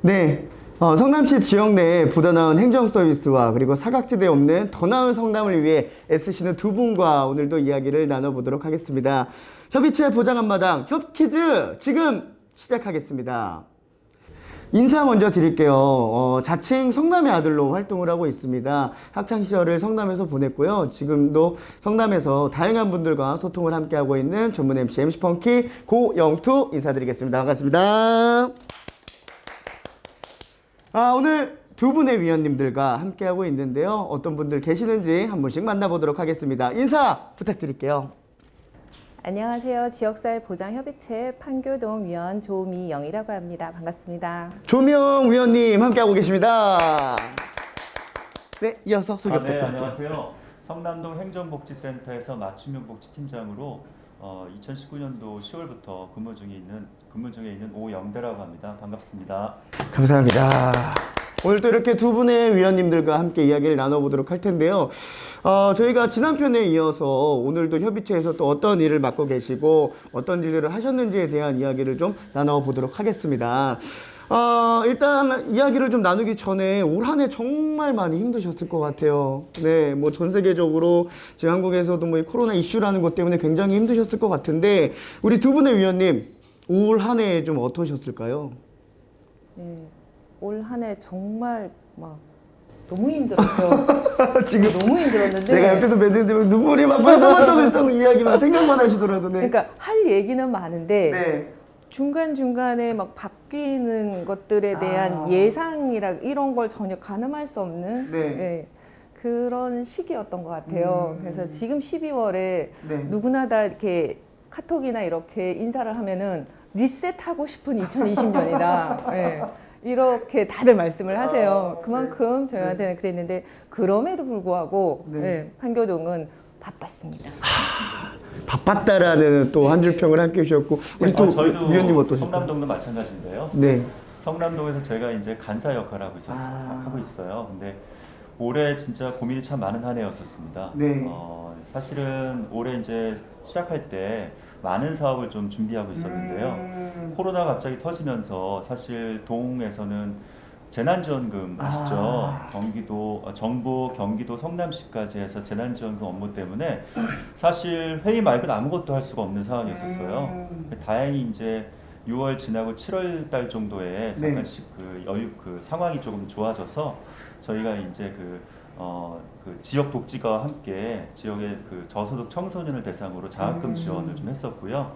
네. 성남시 지역 내 보다 나은 행정 서비스와 그리고 사각지대에 없는 더 나은 성남을 위해 애쓰시는 두 분과 오늘도 이야기를 나눠보도록 하겠습니다. 협의체 보장 한마당 협퀴즈 지금 시작하겠습니다. 인사 먼저 드릴게요. 자칭 성남의 아들로 활동을 하고 있습니다. 학창시절을 성남에서 보냈고요. 지금도 성남에서 다양한 분들과 소통을 함께하고 있는 전문 MC MC펑키 고영투 인사드리겠습니다. 반갑습니다. 오늘 두 분의 위원님들과 함께하고 있는데요. 어떤 분들 계시는지 한 분씩 만나보도록 하겠습니다. 인사 부탁드릴게요. 안녕하세요. 지역사회 보장협의체 판교동 위원 조미영이라고 합니다. 반갑습니다. 조미영 위원님 함께하고 계십니다. 네, 이어서 소개 부탁드릴게요. 네, 안녕하세요. 성남동 행정복지센터에서 맞춤형 복지팀장으로 2019년도 10월부터 근무 중에 있는 오영대라고 합니다. 반갑습니다. 감사합니다. 오늘 또 이렇게 두 분의 위원님들과 함께 이야기를 나눠보도록 할 텐데요. 저희가 지난 편에 이어서 오늘도 협의체에서 또 어떤 일을 맡고 계시고 어떤 일들을 하셨는지에 대한 이야기를 좀 나눠보도록 하겠습니다. 일단 이야기를 좀 나누기 전에 올 한 해 정말 많이 힘드셨을 것 같아요. 네, 뭐 전 세계적으로 지금 한국에서도 뭐 이 코로나 이슈라는 것 때문에 굉장히 힘드셨을 것 같은데 우리 두 분의 위원님 올 한 해 좀 어떠셨을까요? 네, 올 한 해 정말 막 너무 힘들었죠. 지금 너무 힘들었는데 제가 옆에서 뵀는데 눈물이 막 벌써부터 이야기만 생각만 하시더라도 네. 그러니까 할 얘기는 많은데 네. 중간중간에 막 바뀌는 것들에 대한 예상이라 이런 걸 전혀 가늠할 수 없는 네. 그런 시기였던 것 같아요. 그래서 지금 12월에 네. 누구나 다 이렇게 카톡이나 이렇게 인사를 하면은 리셋하고 싶은 2020년이다. 이렇게 다들 말씀을 하세요. 그만큼 저희한테는 그랬는데 그럼에도 불구하고 판교동은 바빴습니다. 바빴다라는 또 한 줄 평을 함께 해주셨고 우리 또 저희도 위원님 어떠실까요? 성남동도 마찬가지인데요. 네. 성남동에서 제가 이제 간사 역할을 하고 있어요. 근데 올해 진짜 고민이 참 많은 한 해였었습니다. 네. 사실은 올해 이제 시작할 때 많은 사업을 좀 준비하고 있었는데요. 코로나가 갑자기 터지면서 사실 동에서는 재난지원금 아시죠? 정부, 경기도, 성남시까지 해서 재난지원금 업무 때문에 사실 회의 말고는 아무것도 할 수가 없는 상황이었었어요. 다행히 이제 6월 지나고 7월 달 정도에 잠깐씩 그 상황이 조금 좋아져서 저희가 이제 그 지역 독지가와 함께 지역의 그 저소득 청소년을 대상으로 장학금 지원을 좀 했었고요.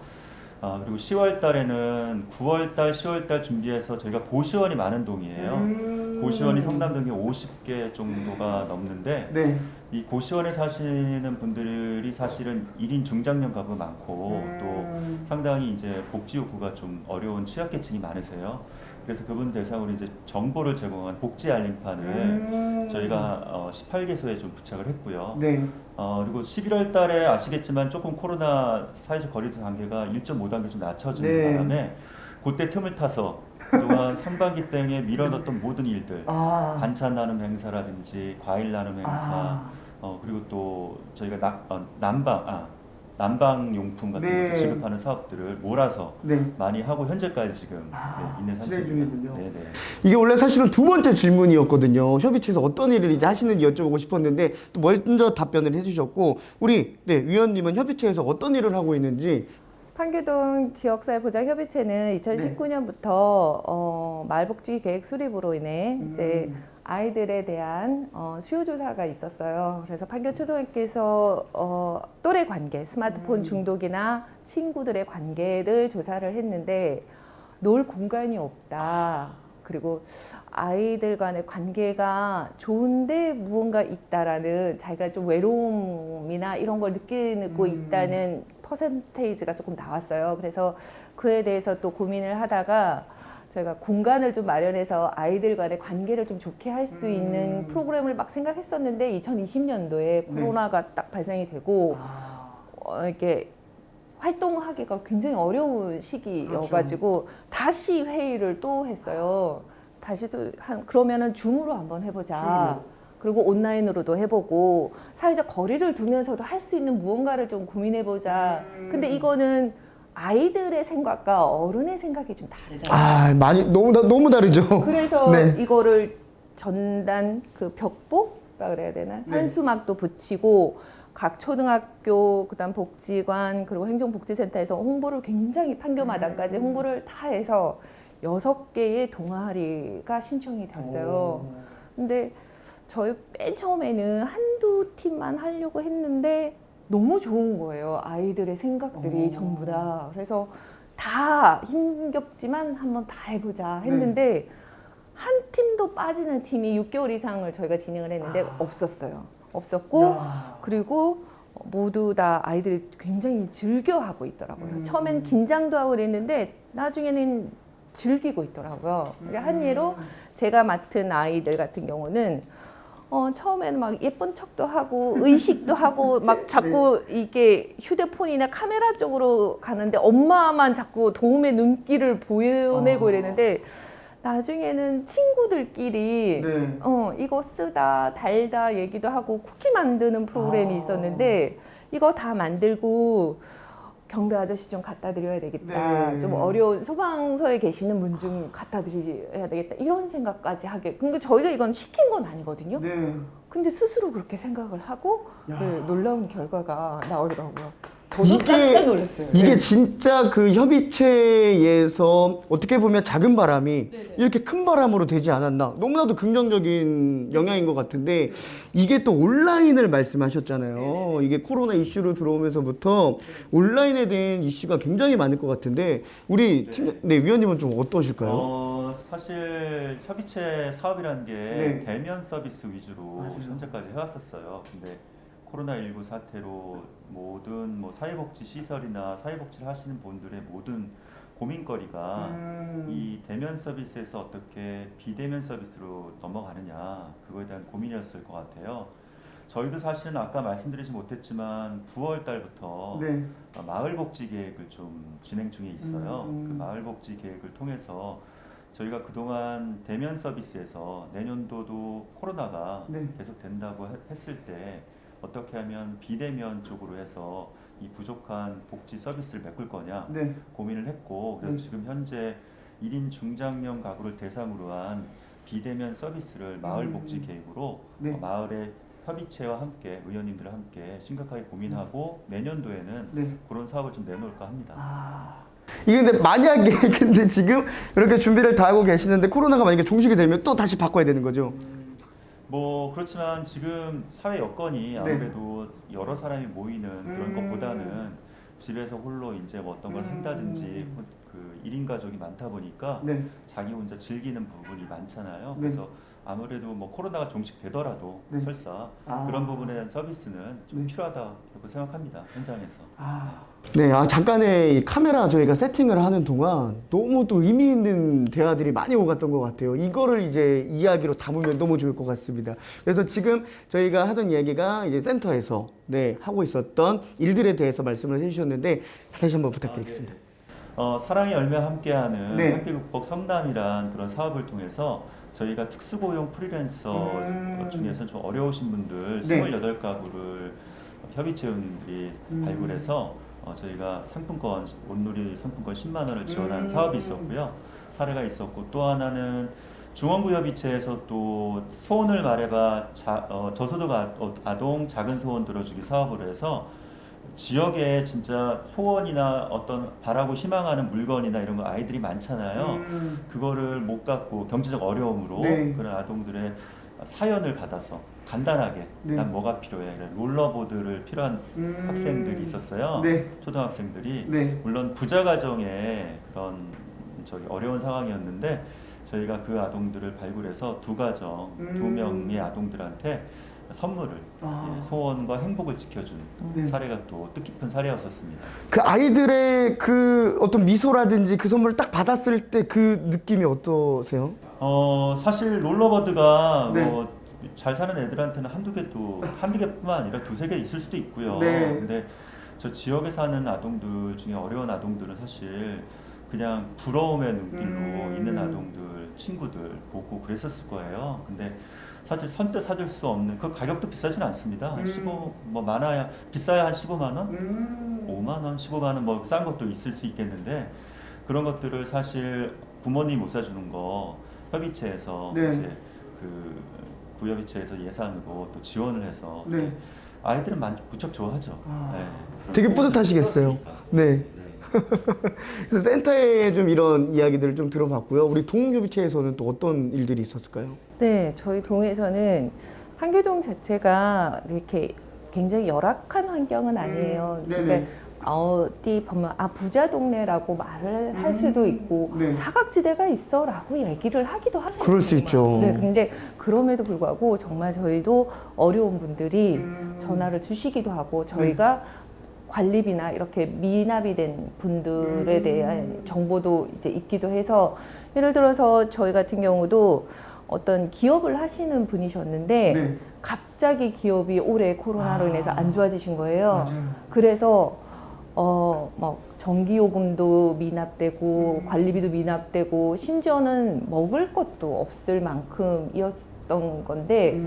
그리고 10월 달에는 9월 달, 10월 달 준비해서 저희가 고시원이 많은 동이에요. 고시원이 성남동에 50개 정도가 넘는데 네. 이 고시원에 사시는 분들이 사실은 1인 중장년 가구가 많고 또 상당히 이제 복지 욕구가 좀 어려운 취약계층이 많으세요. 그래서 그분 대상으로 이제 정보를 제공한 복지 알림판을 저희가 18개소에 좀 부착을 했고요. 네. 그리고 11월 달에 아시겠지만 조금 코로나 사회적 거리두기 단계가 1.5단계 좀 낮춰지는 바람에 그때 틈을 타서 그동안 상반기 때에 밀어넣었던 모든 일들 반찬 나눔 행사라든지 과일 나눔 행사 그리고 또 저희가 난방용품 같은 것도 지급하는 사업들을 몰아서 많이 하고 현재까지 지금 있는 진행 상태입니다. 중이군요. 네네. 이게 원래 사실은 두 번째 질문이었거든요. 협의체에서 어떤 일을 이제 하시는지 여쭤보고 싶었는데 또 먼저 답변을 해주셨고 우리 위원님은 협의체에서 어떤 일을 하고 있는지 판교동 지역사회 보장협의체는 2019년부터 마을복지 계획 수립으로 인해 이제 아이들에 대한 수요조사가 있었어요. 그래서 판교초등학교에서 또래 관계, 스마트폰 중독이나 친구들의 관계를 조사를 했는데 놀 공간이 없다. 그리고 아이들 간의 관계가 좋은데 무언가 있다라는 자기가 좀 외로움이나 이런 걸 느끼고 있다는 퍼센테이지가 조금 나왔어요. 그래서 그에 대해서 또 고민을 하다가 저희가 공간을 좀 마련해서 아이들 간의 관계를 좀 좋게 할 수 있는 프로그램을 막 생각했었는데 2020년도에 코로나가 딱 발생이 되고 이렇게 활동하기가 굉장히 어려운 시기여가지고 다시 회의를 또 했어요. 다시 또 그러면은 줌으로 한번 해보자. 그리고 온라인으로도 해보고 사회적 거리를 두면서도 할 수 있는 무언가를 좀 고민해보자. 근데 이거는 아이들의 생각과 어른의 생각이 좀 다르잖아요. 아, 많이 너무 다르죠. 그래서 네. 이거를 전단 그 벽보라 그래야 되나? 네. 현수막도 붙이고 각 초등학교 그다음 복지관 그리고 행정복지센터에서 홍보를 굉장히 판교마당까지 홍보를 다 해서 6개의 동아리가 신청이 됐어요. 근데 저희 맨 처음에는 한두 팀만 하려고 했는데 너무 좋은 거예요. 아이들의 생각들이 전부 다. 그래서 다 힘겹지만 한번 다 해보자 했는데 한 팀도 빠지는 팀이 6개월 이상을 저희가 진행을 했는데 없었어요. 없었고 그리고 모두 다 아이들이 굉장히 즐겨하고 있더라고요. 처음엔 긴장도 하고 그랬는데 나중에는 즐기고 있더라고요. 그러니까 한 예로 제가 맡은 아이들 같은 경우는 처음에는 막 예쁜 척도 하고 의식도 하고 막 자꾸 이게 휴대폰이나 카메라 쪽으로 가는데 엄마만 자꾸 도움의 눈길을 보내고 이랬는데 나중에는 친구들끼리 네. 이거 쓰다 달다 얘기도 하고 쿠키 만드는 프로그램이 있었는데 이거 다 만들고 경비 아저씨 좀 갖다 드려야 되겠다. 네. 좀 어려운 소방서에 계시는 분 좀 갖다 드려야 되겠다. 이런 생각까지 하게. 근데 저희가 이건 시킨 건 아니거든요. 네. 근데 스스로 그렇게 생각을 하고 야. 놀라운 결과가 나오더라고요. 저도 깜짝 이게 놀랐어요. 이게 진짜 그 협의체에서 어떻게 보면 작은 바람이 이렇게 큰 바람으로 되지 않았나. 너무나도 긍정적인 영향인 것 같은데 이게 또 온라인을 말씀하셨잖아요. 이게 코로나 이슈로 들어오면서부터 온라인에 대한 이슈가 굉장히 많을 것 같은데 우리 위원님은 좀 어떠실까요? 사실 협의체 사업이라는 게 네. 대면 서비스 위주로 맞아요. 현재까지 해왔었어요. 근데 코로나19 사태로 모든 사회복지 시설이나 사회복지를 하시는 분들의 모든 고민거리가 이 대면 서비스에서 어떻게 비대면 서비스로 넘어가느냐 그거에 대한 고민이었을 것 같아요. 저희도 사실은 아까 말씀드리지 못했지만 9월 달부터 네. 마을복지 계획을 좀 진행 중에 있어요. 그 마을복지 계획을 통해서 저희가 그동안 대면 서비스에서 내년도도 코로나가 네. 계속 된다고 했을 때 어떻게 하면 비대면 쪽으로 해서 이 부족한 복지 서비스를 메꿀 거냐 네. 고민을 했고 그래서 지금 현재 1인 중장년 가구를 대상으로 한 비대면 서비스를 마을 복지 계획으로 네. 마을의 협의체와 함께 의원님들과 함께 심각하게 고민하고 내년도에는 네. 그런 사업을 좀 내놓을까 합니다. 이게 근데 만약에 근데 지금 이렇게 준비를 다 하고 계시는데 코로나가 만약에 종식이 되면 또 다시 바꿔야 되는 거죠? 그렇지만 지금 사회 여건이 아무래도 여러 사람이 모이는 그런 것보다는 집에서 홀로 이제 어떤 걸 한다든지 그 1인 가족이 많다 보니까 네. 자기 혼자 즐기는 부분이 많잖아요. 네. 그래서 아무래도 코로나가 종식되더라도 네. 설사 아. 그런 부분에 대한 서비스는 좀 네. 필요하다고 생각합니다. 현장에서. 네, 잠깐의 이 카메라 저희가 세팅을 하는 동안 너무 또 의미 있는 대화들이 많이 오갔던 것 같아요. 이거를 이제 이야기로 담으면 너무 좋을 것 같습니다. 그래서 지금 저희가 하던 이야기가 이제 센터에서 하고 있었던 일들에 대해서 말씀을 해주셨는데 다시 한번 부탁드리겠습니다. 사랑의 열매 함께하는 네. 한길국법 성남이란 그런 사업을 통해서 저희가 특수고용 프리랜서 중에서 좀 어려우신 분들 네. 28가구를 협의체원들이 발굴해서 저희가 상품권, 온누리 상품권 10만 원을 지원하는 사업이 있었고요. 사례가 있었고 또 하나는 중원구 협의체에서 또 소원을 말해봐 저소득 아동 작은 소원 들어주기 사업을 해서 지역에 진짜 소원이나 어떤 바라고 희망하는 물건이나 이런 거 아이들이 많잖아요. 그거를 못 갖고 경제적 어려움으로 네. 그런 아동들의 사연을 받아서 간단하게 네. 난 뭐가 필요해 롤러보드를 필요한 학생들이 있었어요. 네. 초등학생들이 네. 물론 부자 가정의 그런 어려운 상황이었는데 저희가 그 아동들을 발굴해서 두 가정 2명의 아동들한테 선물을 소원과 행복을 지켜준 네. 사례가 또 뜻깊은 사례였었습니다. 그 아이들의 그 어떤 미소라든지 그 선물을 딱 받았을 때 그 느낌이 어떠세요? 사실 롤러버드가 네. 잘 사는 애들한테는 한두 개뿐만 아니라 두세 개 있을 수도 있고요. 네. 근데 저 지역에 사는 아동들 중에 어려운 아동들은 사실 그냥 부러움의 눈길로 있는 아동들, 친구들 보고 그랬었을 거예요. 근데 사실 선뜻 사줄 수 없는 그 가격도 비싸진 않습니다. 한 15, 뭐 많아야 비싸야 한 15만 원, 5만 원, 15만 원 뭐 싼 것도 있을 수 있겠는데 그런 것들을 사실 부모님이 못 사주는 거 협의체에서 네. 이제 그 부협의체에서 예산으로 또 지원을 해서 네. 아이들은 무척 좋아하죠. 네. 되게 뿌듯하시겠어요. 네. 네. 그래서 센터에 좀 이런 이야기들을 좀 들어봤고요. 우리 동협의체에서는 또 어떤 일들이 있었을까요? 네, 저희 동에서는 판교동 자체가 이렇게 굉장히 열악한 환경은 아니에요. 네네. 그러니까 어디 보면 부자 동네라고 말을 할 수도 있고 네. 사각지대가 있어라고 얘기를 하기도 하세요. 그럴 수 있죠. 네, 근데 그럼에도 불구하고 정말 저희도 어려운 분들이 전화를 주시기도 하고 저희가 관리비나 이렇게 미납이 된 분들에 대한 정보도 이제 있기도 해서 예를 들어서 저희 같은 경우도 어떤 기업을 하시는 분이셨는데 네. 갑자기 기업이 올해 코로나로 인해서 안 좋아지신 거예요. 맞아요. 그래서 뭐 전기요금도 미납되고 관리비도 미납되고 심지어는 먹을 것도 없을 만큼이었던 건데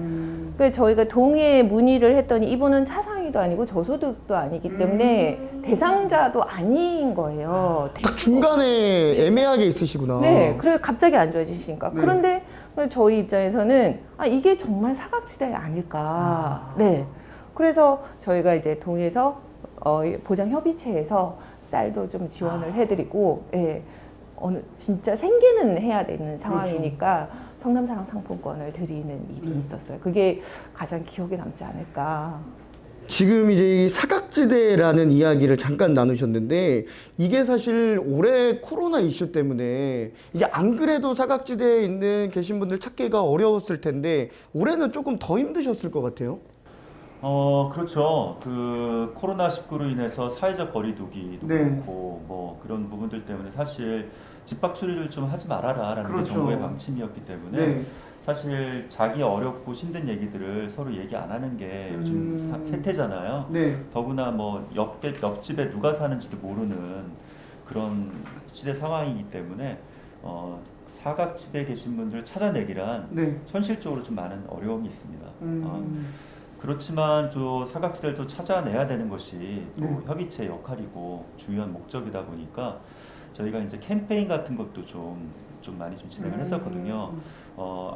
그 저희가 동에 문의를 했더니 이분은 차상위도 아니고 저소득도 아니기 때문에 대상자도 아닌 거예요. 딱 중간에 애매하게 있으시구나. 네, 그래 갑자기 안 좋아지시니까. 네. 그런데 저희 입장에서는 이게 정말 사각지대 아닐까. 네. 그래서 저희가 이제 동에서 보장협의체에서 쌀도 좀 지원을 해드리고, 예, 진짜 생계는 해야 되는 상황이니까 성남사랑 상품권을 드리는 일이 있었어요. 그게 가장 기억에 남지 않을까. 지금 이제 이 사각지대라는 이야기를 잠깐 나누셨는데 이게 사실 올해 코로나 이슈 때문에 이게 안 그래도 사각지대에 있는 계신 분들 찾기가 어려웠을 텐데 올해는 조금 더 힘드셨을 것 같아요. 그렇죠. 그 코로나19로 인해서 사회적 거리두기도 네. 그렇고 뭐 그런 부분들 때문에 사실 집합 추리를 좀 하지 말아라라는 그렇죠. 게 정부의 방침이었기 때문에 네. 사실 자기 어렵고 힘든 얘기들을 서로 얘기 안 하는 게 요즘 세태잖아요. 네. 더구나 뭐 옆집에 누가 사는지도 모르는 그런 시대 상황이기 때문에 사각지대에 계신 분들 찾아내기란 네. 현실적으로 좀 많은 어려움이 있습니다. 그렇지만 또 사각지대를 또 찾아내야 되는 것이 또 네. 협의체 역할이고 중요한 목적이다 보니까 저희가 이제 캠페인 같은 것도 좀 많이 좀 진행을 했었거든요.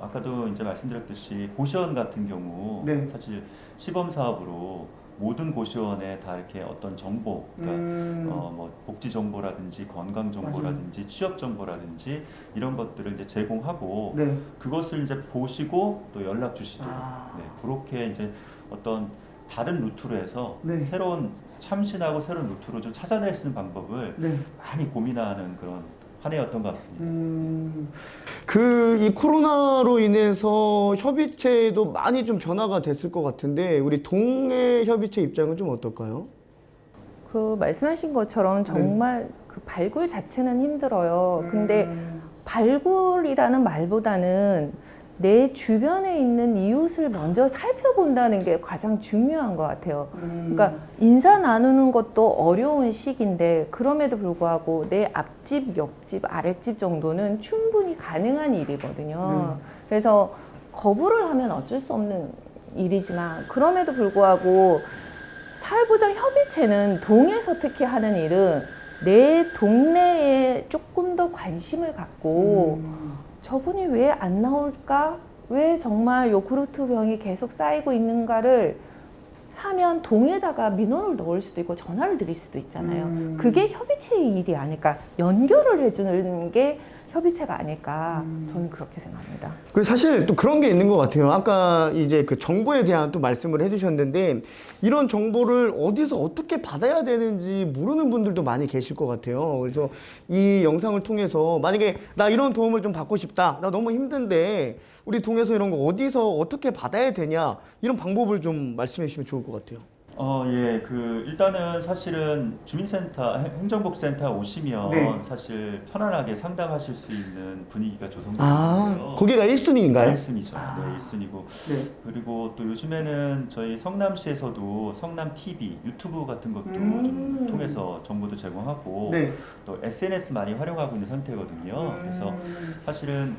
아까도 이제 말씀드렸듯이 고시원 같은 경우 네. 사실 시범 사업으로 모든 고시원에 다 이렇게 어떤 정보, 그러니까 뭐 복지 정보라든지 건강 정보라든지 취업 정보라든지 이런 것들을 이제 제공하고 네. 그것을 이제 보시고 또 연락 주시도록 아. 네, 그렇게 이제 어떤 다른 루트로 해서 네. 새로운 참신하고 새로운 루트로 좀 찾아낼 수 있는 방법을 네. 많이 고민하는 그런 한 해였던 것 같습니다. 이 코로나로 인해서 협의체도 많이 좀 변화가 됐을 것 같은데 우리 동해 협의체 입장은 좀 어떨까요? 그 말씀하신 것처럼 정말 그 발굴 자체는 힘들어요. 근데 발굴이라는 말보다는 내 주변에 있는 이웃을 먼저 살펴본다는 게 가장 중요한 것 같아요. 그러니까 인사 나누는 것도 어려운 시기인데 그럼에도 불구하고 내 앞집, 옆집, 아랫집 정도는 충분히 가능한 일이거든요. 그래서 거부를 하면 어쩔 수 없는 일이지만 그럼에도 불구하고 사회보장협의체는 동에서 특히 하는 일은 내 동네에 조금 더 관심을 갖고 저분이 왜 안 나올까? 왜 정말 요구르트 병이 계속 쌓이고 있는가를 하면 동에다가 민원을 넣을 수도 있고 전화를 드릴 수도 있잖아요. 그게 협의체의 일이 아닐까. 연결을 해주는 게 협의체가 아닐까. 저는 그렇게 생각합니다. 사실 또 그런 게 있는 것 같아요. 아까 이제 그 정보에 대한 또 말씀을 해주셨는데 이런 정보를 어디서 어떻게 받아야 되는지 모르는 분들도 많이 계실 것 같아요. 그래서 이 영상을 통해서 만약에 나 이런 도움을 좀 받고 싶다. 나 너무 힘든데 우리 동에서 이런 거 어디서 어떻게 받아야 되냐 이런 방법을 좀 말씀해 주시면 좋을 것 같아요. 예, 일단은 사실은 주민센터, 행정복지센터 오시면 네. 사실 편안하게 상담하실 수 있는 분위기가 조성되어 아, 있고요. 거기가 1순위인가요? 1순위죠. 네, 1순위고. 네. 그리고 또 요즘에는 저희 성남시에서도 성남 TV, 유튜브 같은 것도 좀 통해서 정보도 제공하고 네. 또 SNS 많이 활용하고 있는 상태거든요. 그래서 사실은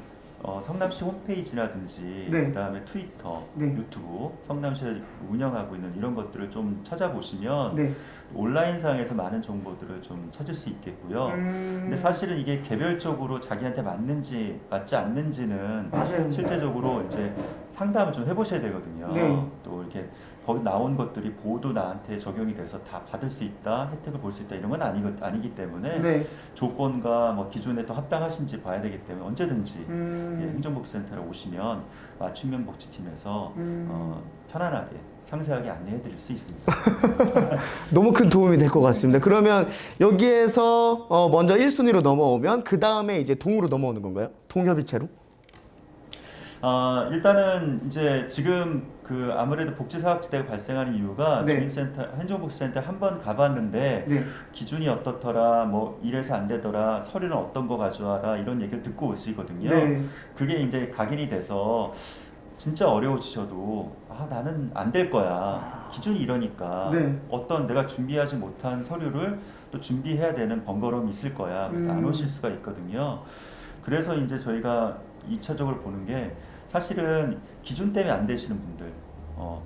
성남시 홈페이지라든지 네. 그다음에 트위터, 네. 유튜브, 성남시가 운영하고 있는 이런 것들을 좀 찾아보시면 네. 온라인상에서 많은 정보들을 좀 찾을 수 있겠고요. 근데 사실은 이게 개별적으로 자기한테 맞는지 맞지 않는지는 맞아요. 실제적으로 이제 상담을 좀 해보셔야 되거든요. 네. 또 이렇게 거기 나온 것들이 모두 나한테 적용이 돼서 다 받을 수 있다, 혜택을 볼 수 있다 이런 건 아니기 때문에 네. 조건과 뭐 기준에 또 합당하신지 봐야 되기 때문에 언제든지 예, 행정복지센터에 오시면 맞춤형 복지팀에서 편안하게 상세하게 안내해 드릴 수 있습니다. 너무 큰 도움이 될 것 같습니다. 그러면 여기에서 먼저 1순위로 넘어오면 그 다음에 이제 동으로 넘어오는 건가요? 동협의체로? 일단은 이제 지금 아무래도 복지사각지대가 발생하는 이유가 네. 주민센터, 행정복지센터 한 번 가봤는데 네. 기준이 어떻더라, 뭐 이래서 안 되더라, 서류는 어떤 거 가져와라 이런 얘기를 듣고 오시거든요. 네. 그게 이제 각인이 돼서 진짜 어려워지셔도 나는 안 될 거야. 기준이 이러니까 네. 어떤 내가 준비하지 못한 서류를 또 준비해야 되는 번거로움이 있을 거야. 그래서 안 오실 수가 있거든요. 그래서 이제 저희가 2차적으로 보는 게 사실은 기준 때문에 안 되시는 분들,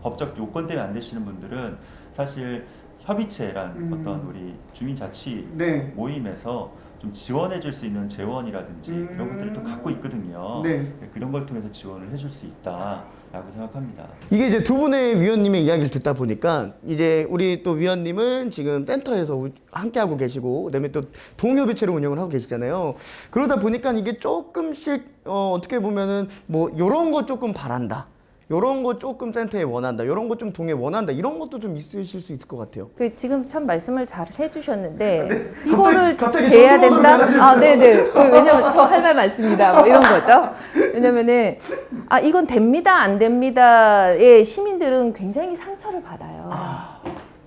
법적 요건 때문에 안 되시는 분들은 사실 협의체란 어떤 우리 주민자치 네. 모임에서 좀 지원해 줄 수 있는 재원이라든지 이런 것들을 또 갖고 있거든요. 네. 그런 걸 통해서 지원을 해줄 수 있다라고 생각합니다. 이게 이제 두 분의 위원님의 이야기를 듣다 보니까 이제 우리 또 위원님은 지금 센터에서 함께 하고 계시고 그다음에 또 동협의체로 운영을 하고 계시잖아요. 그러다 보니까 이게 조금씩 어떻게 보면은 뭐 요런 거 조금 바란다. 요런 거 조금 센터에 원한다. 요런 거 좀 동에 원한다. 이런 것도 좀 있으실 수 있을 것 같아요. 지금 참 말씀을 잘 해주셨는데 네. 이거를 갑자기 돼야 저쪽으로 된다? 변하셨어요. 네네. 왜냐면 저 할 말 많습니다. 뭐 이런 거죠. 왜냐면은 이건 됩니다, 안 됩니다의 시민들은 굉장히 상처를 받아요.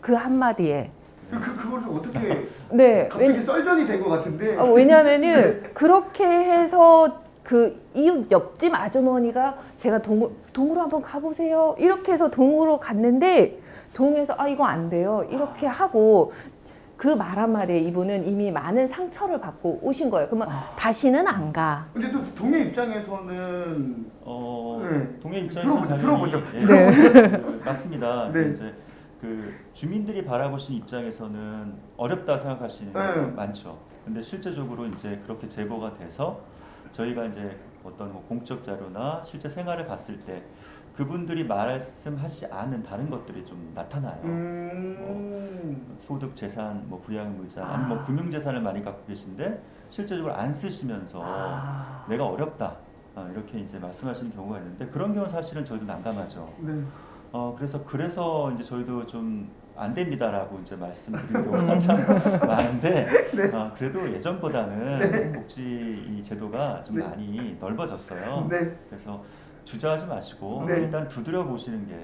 그 한마디에. 그걸 어떻게 네. 썰전이 된 것 같은데. 왜냐면은 그렇게 해서 그 이웃 옆집 아주머니가 제가 동으로 한번 가보세요. 이렇게 해서 동으로 갔는데 동에서 이거 안 돼요. 이렇게 하고 그 말 한마디에 이분은 이미 많은 상처를 받고 오신 거예요. 그러면 다시는 안 가. 근데 또 동해 입장에서는 동해 입장에서 들어보죠. 맞습니다. 네. 이제 주민들이 바라보시는 입장에서는 어렵다 생각하시는 게 많죠. 근데 실제적으로 이제 그렇게 제보가 돼서 저희가 이제 어떤 뭐 공적 자료나 실제 생활을 봤을 때 그분들이 말씀하지 않은 다른 것들이 좀 나타나요. 소득, 재산, 뭐 부양의자, 아니면 뭐 금융재산을 많이 갖고 계신데 실제적으로 안 쓰시면서 내가 어렵다 이렇게 이제 말씀하시는 경우가 있는데 그런 경우는 사실은 저희도 난감하죠. 네. 그래서 이제 저희도 좀 안 됩니다라고 이제 말씀드리는 경우가 참 많은데 그래도 예전보다는 복지 이 제도가 좀 많이 넓어졌어요. 그래서 주저하지 마시고 일단 두드려 보시는 게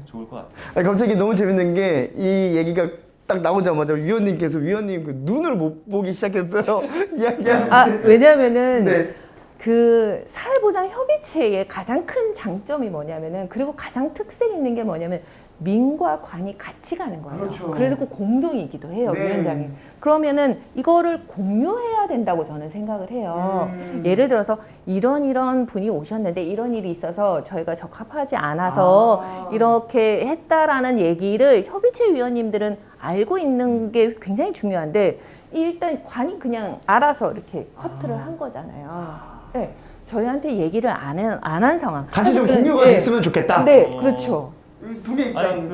좋을 것 같아요. 갑자기 너무 재밌는 게 이 얘기가 딱 나오자마자 위원님 그 눈을 못 보기 시작했어요. 이야기하는데. 왜냐면은 네. 그 사회보장협의체의 가장 큰 장점이 뭐냐면은 그리고 가장 특색 있는 게 뭐냐면 민과 관이 같이 가는 거예요. 그렇죠. 그래서 그 공동이기도 해요, 네. 위원장님. 그러면은 이거를 공유해야 된다고 저는 생각을 해요. 예를 들어서 이런 분이 오셨는데 이런 일이 있어서 저희가 적합하지 않아서 이렇게 했다라는 얘기를 협의체 위원님들은 알고 있는 게 굉장히 중요한데 일단 관이 그냥 알아서 이렇게 커트를 한 거잖아요. 네. 저희한테 얘기를 안 한 상황. 같이 좀 공유가 됐으면 좋겠다. 네, 그렇죠. 동해 아니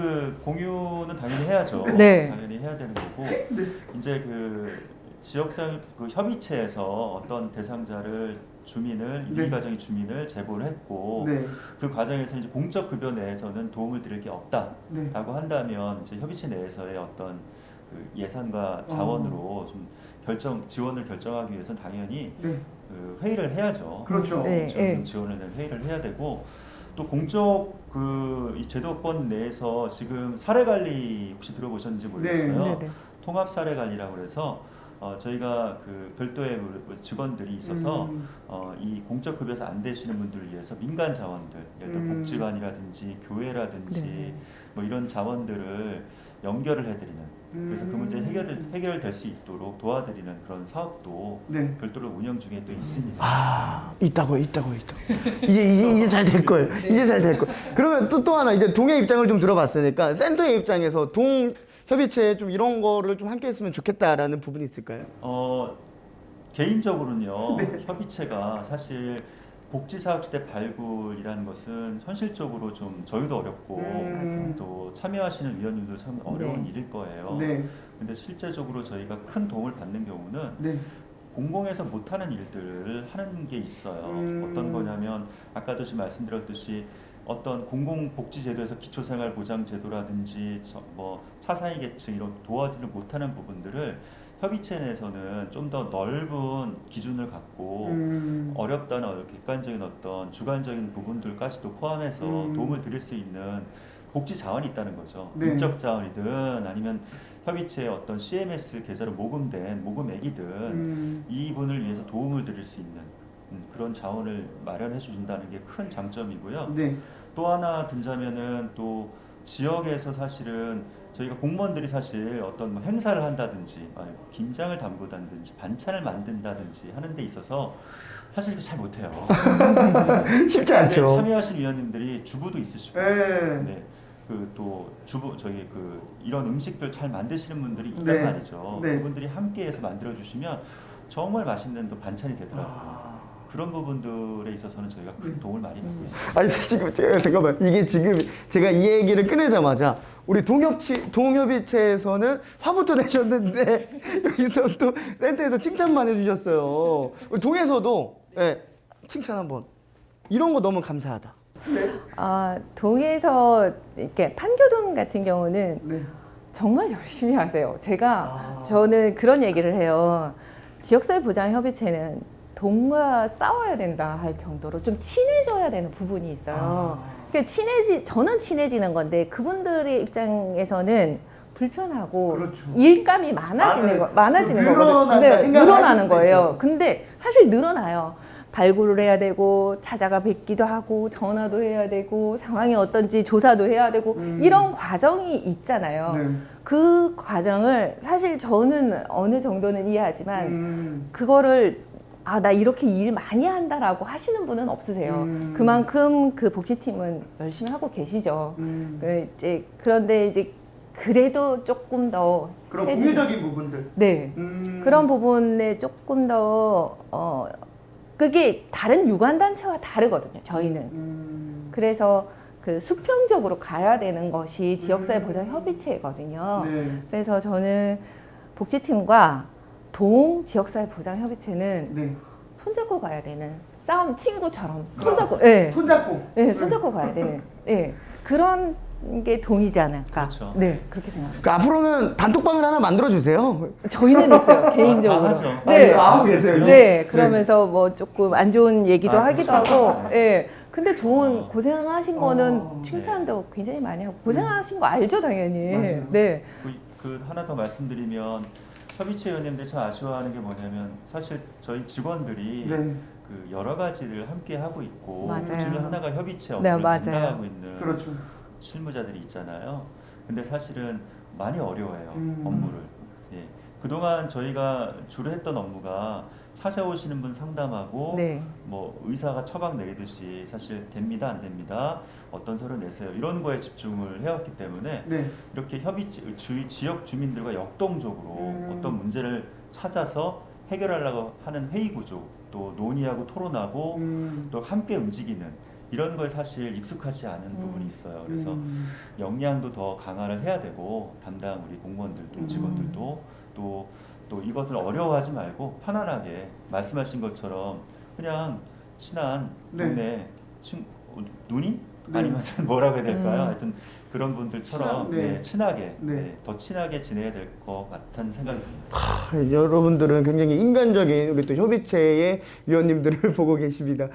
공유는 당연히 해야죠. 네. 당연히 해야 되는 거고 이제 지역사회 협의체에서 어떤 대상자를 주민을 이 가정의 주민을 제보를 했고 그 과정에서 이제 공적 급여 내에서는 도움을 드릴 게 없다라고 한다면 이제 협의체 내에서의 어떤 예산과 자원으로 좀 지원을 결정하기 위해서는 당연히 회의를 해야죠. 그렇죠. 네. 지원을 낸 회의를 해야 되고 또 공적 이 제도권 내에서 지금 사례 관리 혹시 들어보셨는지 모르겠어요. 네. 네네. 통합 사례 관리라고 그래서 저희가 그 별도의 직원들이 있어서 이 공적 급여에서 안 되시는 분들을 위해서 민간 자원들, 예를 들어 복지관이라든지 교회라든지 네. 뭐 이런 자원들을 연결을 해드리는, 그래서 그 문제 해결될 수 있도록 도와드리는 그런 사업도 네. 별도로 운영 중에 또 있습니다. 아, 있다고요. 이제 잘 될 거예요. 이제 잘 될 거예요. 그러면 또 하나 이제 동의 입장을 좀 들어봤으니까 센터의 입장에서 동 협의체에 좀 이런 거를 좀 함께 했으면 좋겠다라는 부분이 있을까요? 개인적으로는요, 협의체가 사실 복지사업시대 발굴이라는 것은 현실적으로 좀 저희도 어렵고 또 참여하시는 위원님도 참 어려운 네. 일일 거예요. 네. 근데 실제적으로 저희가 큰 도움을 받는 경우는 네. 공공에서 못하는 일들을 하는 게 있어요. 어떤 거냐면 아까도 지금 말씀드렸듯이 어떤 공공복지제도에서 기초생활보장제도라든지 뭐 차상위 계층 이런 도와지를 못하는 부분들을 협의체 내에서는 좀 더 넓은 기준을 갖고 어렵다는 객관적인 어떤 주관적인 부분들까지도 포함해서 도움을 드릴 수 있는 복지 자원이 있다는 거죠. 네. 인적 자원이든 아니면 협의체의 어떤 CMS 계좌로 모금된 모금액이든 이분을 위해서 도움을 드릴 수 있는 그런 자원을 마련해 준다는 게 큰 장점이고요. 네. 또 하나 든자면은 또 지역에서 사실은 저희가 공무원들이 사실 어떤 뭐 행사를 한다든지 김장을 담그다든지 반찬을 만든다든지 하는 데 있어서 사실 잘 못해요. 쉽지 않죠. 참여하신 위원님들이 주부도 있으시고, 네. 그 또 주부 저희 그 이런 음식들 잘 만드시는 분들이 있단 네. 말이죠. 네. 그분들이 함께해서 만들어 주시면 정말 맛있는 또 반찬이 되더라고요. 그런 부분들에 있어서는 저희가 큰 도움을 많이 받고 있습니다. 아니 지금 잠깐만 이게 지금 제가 이 얘기를 꺼내자마자 우리 동협의체에서는 화부터 내셨는데 여기서 또 센터에서 칭찬만 해주셨어요. 우리 동에서도 칭찬 한번. 이런 거 너무 감사하다. 동에서 이렇게 판교동 같은 경우는 네. 정말 열심히 하세요. 저는 그런 얘기를 해요. 지역사회보장협의체는 동과 싸워야 된다 할 정도로 좀 친해져야 되는 부분이 있어요. 그러니까 저는 친해지는 건데 그분들의 입장에서는 불편하고 그렇죠. 일감이 많아지는 늘어난다 거거든요. 네, 생각을 늘어나는 할 수도 거예요. 있죠. 근데 사실 늘어나요. 발굴을 해야 되고 찾아가 뵙기도 하고 전화도 해야 되고 상황이 어떤지 조사도 해야 되고 이런 과정이 있잖아요. 네. 그 과정을 사실 저는 어느 정도는 이해하지만 그거를 나 이렇게 일 많이 한다라고 하시는 분은 없으세요. 그만큼 그 복지팀은 열심히 하고 계시죠. 그런데 이제 그래도 조금 더 그런 공유적인 부분들. 네. 그런 부분에 조금 더 그게 다른 유관단체와 다르거든요. 저희는. 그래서 그 수평적으로 가야 되는 것이 지역사회보장협의체거든요. 네. 그래서 저는 복지팀과 동 지역사회보장협의체는 네. 손잡고 가야 되는 싸움 친구처럼 손잡고 손잡고 가야 되는 그런 게 동이지 않을까. 그렇죠. 네, 그렇게 생각합니다. 그 앞으로는 단톡방을 하나 만들어 주세요. 저희는 있어요, 개인적으로. 하죠. 네. 하고 계세요. 네, 그러면서 뭐 조금 안 좋은 얘기도 하기도 그렇죠. 하고, 근데 좋은 고생하신 거는 칭찬도 굉장히 많이 하고 고생하신 거 알죠, 당연히. 맞아요. 네. 그 하나 더 말씀드리면 협의체 위원님들 참 아쉬워하는 게 뭐냐면 사실 저희 직원들이 그 여러 가지를 함께 하고 있고 맞아요. 그 중에 하나가 협의체 네, 업무를 맞아요. 담당하고 있는 그렇죠. 실무자들이 있잖아요. 근데 사실은 많이 어려워해요, 업무를. 그동안 저희가 주로 했던 업무가 찾아오시는 분 상담하고 뭐 의사가 처방 내리듯이 사실 됩니다 안 됩니다 어떤 서류 내세요 이런 거에 집중을 해왔기 때문에 이렇게 지역 주민들과 역동적으로 어떤 문제를 찾아서 해결하려고 하는 회의 구조 또 논의하고 토론하고 또 함께 움직이는 이런 거에 사실 익숙하지 않은 부분이 있어요. 그래서 역량도 더 강화를 해야 되고 담당 우리 공무원들도 직원들도 또 이것을 어려워하지 말고 편안하게 말씀하신 것처럼 그냥 친한 동네 누님 아니면 뭐라고 해야 될까요? 음. 하여튼 그런 분들처럼 네. 네, 친하게 네. 네, 더 친하게 지내야 될 것 같다는 생각이 듭니다. 여러분들은 굉장히 인간적인 우리 또 협의체의 위원님들을 보고 계십니다.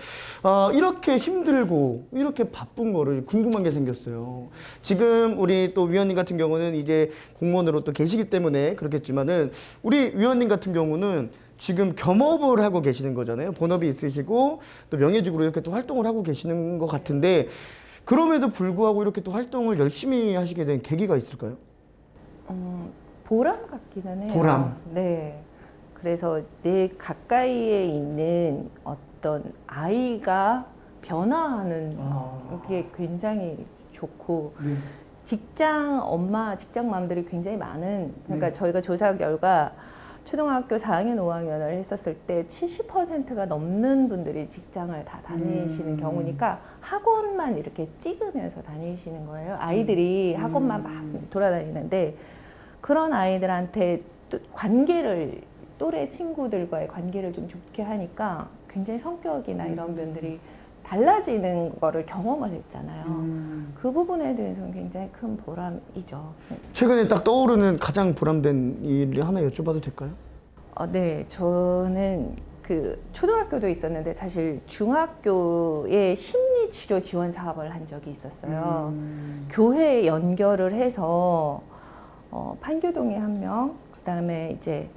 이렇게 힘들고 이렇게 바쁜 거를 궁금한 게 생겼어요. 지금 우리 또 위원님 같은 경우는 이제 공무원으로 또 계시기 때문에 그렇겠지만은 우리 위원님 같은 경우는 지금 겸업을 하고 계시는 거잖아요. 본업이 있으시고 또 명예직으로 이렇게 또 활동을 하고 계시는 것 같은데 그럼에도 불구하고 이렇게 또 활동을 열심히 하시게 된 계기가 있을까요? 보람 같기는 해요. 보람. 네. 그래서 내 가까이에 있는 어떤 아이가 변화하는 게 굉장히 좋고 직장 맘들이 굉장히 많은 그러니까 저희가 조사 결과 초등학교 4학년, 5학년을 했었을 때 70%가 넘는 분들이 직장을 다 다니시는 경우니까 학원만 이렇게 찍으면서 다니시는 거예요. 아이들이 학원만 막 돌아다니는데 그런 아이들한테 또 관계를 또래 친구들과의 관계를 좀 좋게 하니까 굉장히 성격이나 이런 면들이 달라지는 거를 경험을 했잖아요. 그 부분에 대해서는 굉장히 큰 보람이죠. 최근에 딱 떠오르는 가장 보람된 일 하나 여쭤봐도 될까요? 네, 저는 그 초등학교도 있었는데 사실 중학교에 심리치료 지원 사업을 한 적이 있었어요. 교회에 연결을 해서 판교동에 1명, 그다음에 이제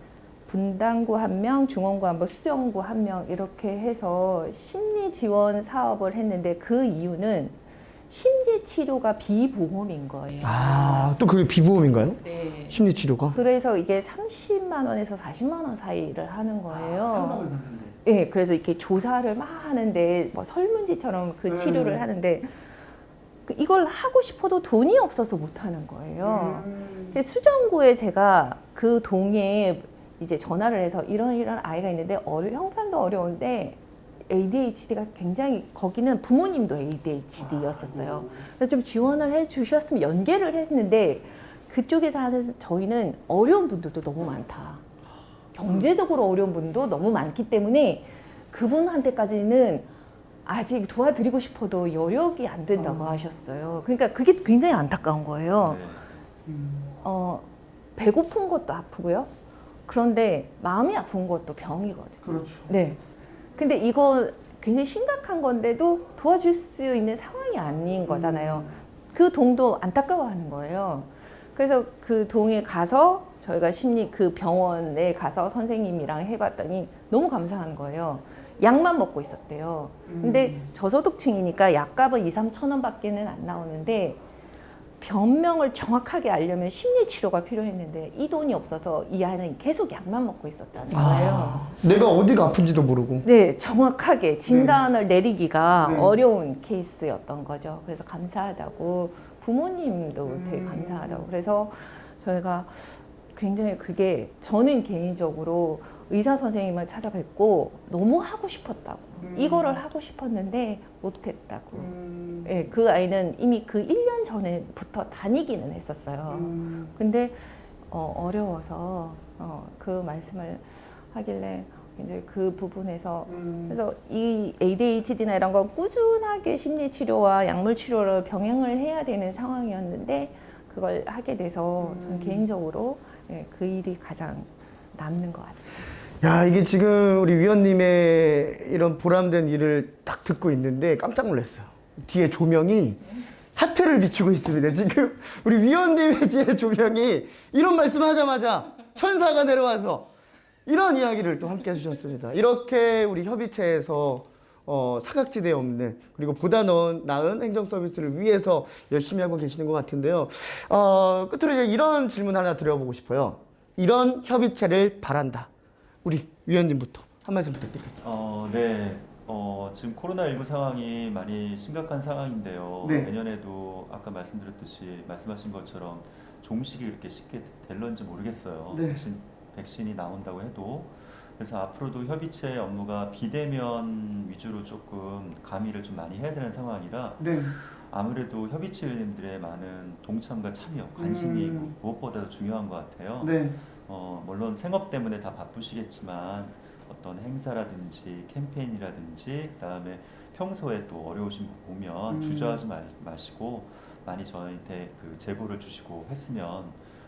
분당구 1명, 중원구 1명, 수정구 1명 이렇게 해서 심리 지원 사업을 했는데 그 이유는 심리 치료가 비보험인 거예요. 또 그게 비보험인가요? 네. 심리치료가? 그래서 이게 30만 원에서 40만 원 사이를 하는 거예요. 네, 그래서 이렇게 조사를 막 하는데 뭐 설문지처럼 그 치료를 하는데 이걸 하고 싶어도 돈이 없어서 못 하는 거예요. 근데 수정구에 제가 그 동에 이제 전화를 해서 이런 아이가 있는데 형편도 어려운데 ADHD가 굉장히 거기는 부모님도 ADHD였었어요. 그래서 좀 지원을 해주셨으면 연계를 했는데 그쪽에서 하는 저희는 어려운 분들도 너무 많다. 경제적으로 어려운 분도 너무 많기 때문에 그분한테까지는 아직 도와드리고 싶어도 여력이 안 된다고 하셨어요. 그러니까 그게 굉장히 안타까운 거예요. 네. 배고픈 것도 아프고요. 그런데 마음이 아픈 것도 병이거든요. 그렇죠. 네. 근데 이거 굉장히 심각한 건데도 도와줄 수 있는 상황이 아닌 거잖아요. 그 동도 안타까워하는 거예요. 그래서 그 동에 가서 저희가 그 병원에 가서 선생님이랑 해봤더니 너무 감사한 거예요. 약만 먹고 있었대요. 근데 저소득층이니까 약값은 2-3천 원밖에는 안 나오는데 변명을 정확하게 알려면 심리치료가 필요했는데 이 돈이 없어서 이 아이는 계속 약만 먹고 있었다는 거예요. 내가 어디가 아픈지도 모르고. 네, 정확하게 진단을 내리기가 어려운 케이스였던 거죠. 그래서 감사하다고 부모님도 되게 감사하다고. 그래서 저희가 굉장히 그게 저는 개인적으로 의사 선생님을 찾아뵙고 너무 하고 싶었다고. 이거를 하고 싶었는데 못했다고. 예, 그 아이는 이미 그 1년 전에부터 다니기는 했었어요. 근데 어려워서 그 말씀을 하길래 이제 그 부분에서 그래서 이 ADHD나 이런 건 꾸준하게 심리 치료와 약물 치료를 병행을 해야 되는 상황이었는데 그걸 하게 돼서 저는 개인적으로 그 일이 가장 남는 것 같아요. 야, 이게 지금 우리 위원님의 이런 보람된 일을 딱 듣고 있는데 깜짝 놀랐어요. 뒤에 조명이 하트를 비추고 있습니다. 지금 우리 위원님의 뒤에 조명이 이런 말씀 하자마자 천사가 내려와서 이런 이야기를 또 함께 해주셨습니다. 이렇게 우리 협의체에서 사각지대에 없는 그리고 보다 나은 행정 서비스를 위해서 열심히 하고 계시는 것 같은데요. 끝으로 이제 이런 질문 하나 드려보고 싶어요. 이런 협의체를 바란다. 우리 위원님부터 한 말씀 부탁드리겠습니다. 네. 지금 코로나19 상황이 많이 심각한 상황인데요. 네. 내년에도 아까 말씀하신 것처럼 종식이 그렇게 쉽게 될런지 모르겠어요. 네. 백신이 나온다고 해도. 그래서 앞으로도 협의체 업무가 비대면 위주로 조금 가미를 좀 많이 해야 되는 상황이라 아무래도 협의체님들의 많은 동참과 참여, 관심이 무엇보다도 중요한 것 같아요. 물론 생업 때문에 다 바쁘시겠지만 어떤 행사라든지 캠페인이라든지 그다음에 평소에 또 어려우신 분 보면 주저하지 마시고 많이 저희한테 그 제보를 주시고 했으면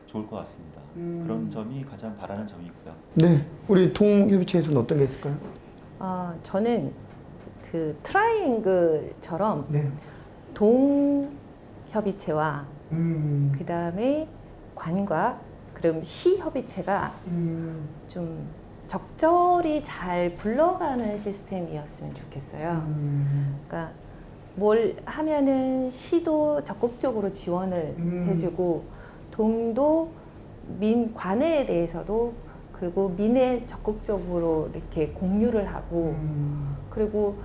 좋을 것 같습니다. 그런 점이 가장 바라는 점이고요. 네, 우리 동협의체에서는 어떤 게 있을까요? 저는 그 트라이앵글처럼 네. 동협의체와 그 다음에 관과 그럼 시협의체가 좀 적절히 잘 굴러가는 시스템이었으면 좋겠어요. 그러니까 뭘 하면은 시도 적극적으로 지원을 해주고 동도 관에 대해서도 그리고 민에 적극적으로 이렇게 공유를 하고 그리고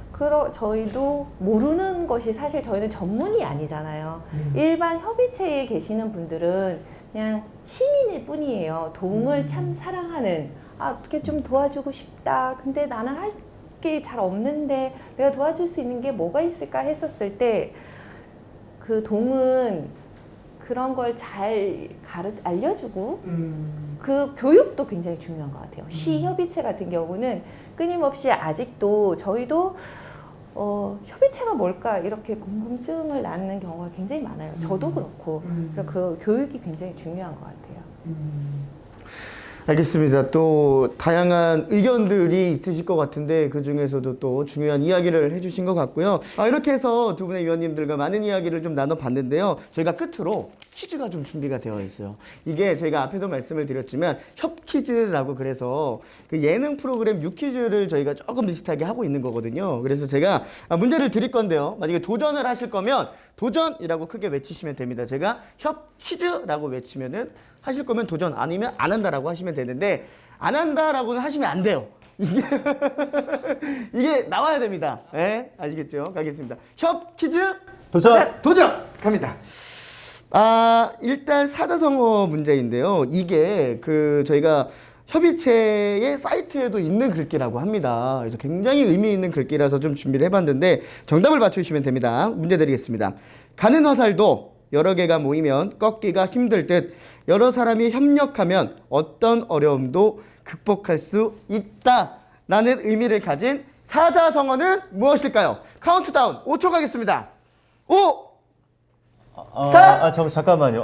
저희도 모르는 것이 사실 저희는 전문이 아니잖아요. 일반 협의체에 계시는 분들은 그냥 시민일 뿐이에요. 동을 참 사랑하는 어떻게 좀 도와주고 싶다. 근데 나는 할 게 잘 없는데 내가 도와줄 수 있는 게 뭐가 있을까 했었을 때 그 동은 그런 걸 잘 알려주고 그 교육도 굉장히 중요한 것 같아요. 시협의체 같은 경우는 끊임없이 아직도 저희도 협의체가 뭘까 이렇게 궁금증을 낳는 경우가 굉장히 많아요. 저도 그렇고 그래서 그 교육이 굉장히 중요한 것 같아요. 알겠습니다. 또 다양한 의견들이 있으실 것 같은데 그 중에서도 또 중요한 이야기를 해주신 것 같고요. 이렇게 해서 두 분의 위원님들과 많은 이야기를 좀 나눠봤는데요. 저희가 끝으로 퀴즈가 좀 준비가 되어 있어요. 이게 저희가 앞에도 말씀을 드렸지만 협퀴즈라고 그래서 그 예능 프로그램 유퀴즈를 저희가 조금 비슷하게 하고 있는 거거든요. 그래서 제가 문제를 드릴 건데요. 만약에 도전을 하실 거면 도전이라고 크게 외치시면 됩니다. 제가 협퀴즈라고 외치면은 하실 거면 도전, 아니면 안 한다라고 하시면 되는데 안 한다라고는 하시면 안 돼요. 이게 나와야 됩니다. 네? 아시겠죠? 가겠습니다. 협 퀴즈 도전 갑니다. 일단 사자성어 문제인데요. 이게 저희가 협의체의 사이트에도 있는 글귀라고 합니다. 그래서 굉장히 의미 있는 글귀라서 좀 준비를 해봤는데 정답을 맞추시면 됩니다. 문제 드리겠습니다. 가는 화살도 여러 개가 모이면 꺾기가 힘들 듯 여러 사람이 협력하면 어떤 어려움도 극복할 수 있다라는 의미를 가진 사자성어는 무엇일까요? 카운트다운 5초 가겠습니다. 5 잠깐만요.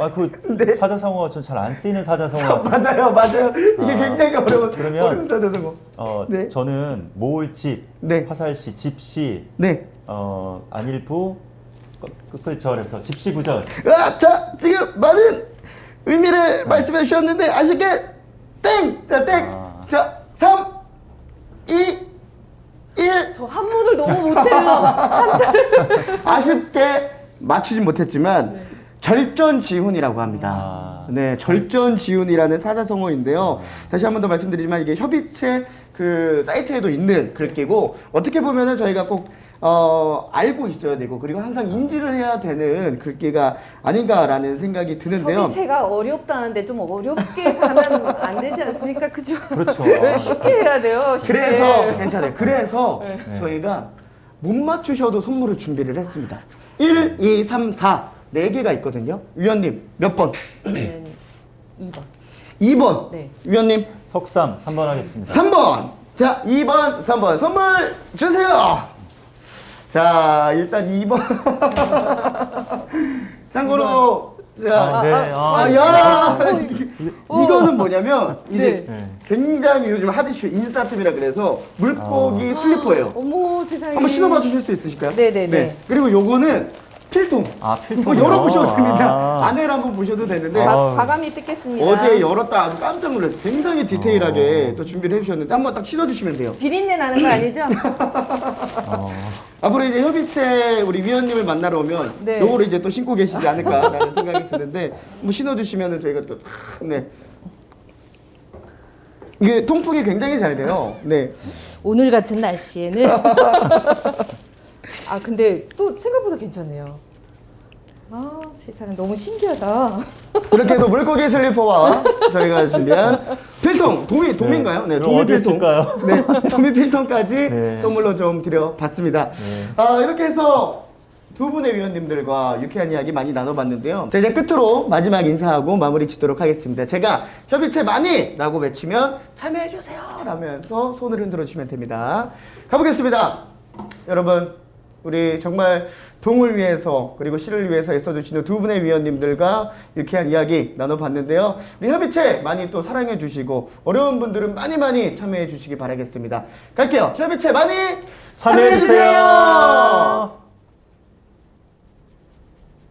네. 사자성어 전 잘 안 쓰이는 사자성어. 맞아요. 이게 굉장히 어려운 사자성어. 네. 저는 모을집, 네. 화살시, 집시, 네. 안일부, 끝절에서 집시구절. 자, 지금 많은 의미를 말씀해 주셨는데 아쉽게 땡! 자, 땡! 자, 3, 2, 1. 저 한문을 너무 못해요. 한자를. 아쉽게 맞추진 못했지만 절전지훈이라고 합니다. 네, 절전지훈이라는 사자성어인데요. 다시 한 번 더 말씀드리지만 이게 협의체 그 사이트에도 있는 글귀고 어떻게 보면은 저희가 꼭 알고 있어야 되고 그리고 항상 인지를 해야 되는 글귀가 아닌가라는 생각이 드는데요. 협의체가 어렵다는데 좀 어렵게 가면 안 되지 않습니까? 그죠? 그렇죠. 쉽게 해야 돼요. 쉽게. 그래서 괜찮아요. 그래서 네. 저희가 못 맞추셔도 선물을 준비를 했습니다. 1, 2, 3, 4 4개가 있거든요. 위원님 몇 번? 저는 2번. 2번. 네. 위원님 석삼 3번 하겠습니다. 3번. 자, 2번, 3번 선물 주세요. 자, 일단 2번. 참고로 야, 이거는 뭐냐면 이게 네. 굉장히 요즘 핫이슈 인싸템이라 그래서 물고기 슬리퍼예요. 어머 세상에. 한번 신어봐 주실 수 있으실까요? 네네네. 네. 그리고 요거는 필통. 필통. 이거 열어보셔도 됩니다. 안에를 한번 보셔도 되는데 과감히 뜯겠습니다. 어제 열었다 아주 깜짝 놀랐어요. 굉장히 디테일하게 또 준비를 해주셨는데 한번 딱 신어주시면 돼요. 비린내 나는 거 아니죠? 앞으로 이제 협의체 우리 위원님을 만나러 오면 네. 요거를 이제 또 신고 계시지 않을까라는 생각이 드는데 뭐 신어주시면은 저희가 또 네. 이게 통풍이 굉장히 잘 돼요. 네. 오늘 같은 날씨에는 근데 또 생각보다 괜찮네요. 세상에 너무 신기하다. 이렇게 해서 물고기 슬리퍼와 저희가 준비한 필통, 도미인가요? 네, 도미 어디에 필통. 쓸까요? 네, 도미 필통까지 네. 선물로 좀 드려봤습니다. 네. 이렇게 해서 두 분의 위원님들과 유쾌한 이야기 많이 나눠봤는데요. 자, 이제 끝으로 마지막 인사하고 마무리 짓도록 하겠습니다. 제가 협의체 많이! 라고 외치면 참여해주세요! 라면서 손을 흔들어 주시면 됩니다. 가보겠습니다. 여러분, 우리 정말 동을 위해서 그리고 시를 위해서 애써주시는 두 분의 위원님들과 유쾌한 이야기 나눠봤는데요. 우리 협의체 많이 또 사랑해 주시고 어려운 분들은 많이 참여해 주시기 바라겠습니다. 갈게요. 협의체 많이 참여해 주세요.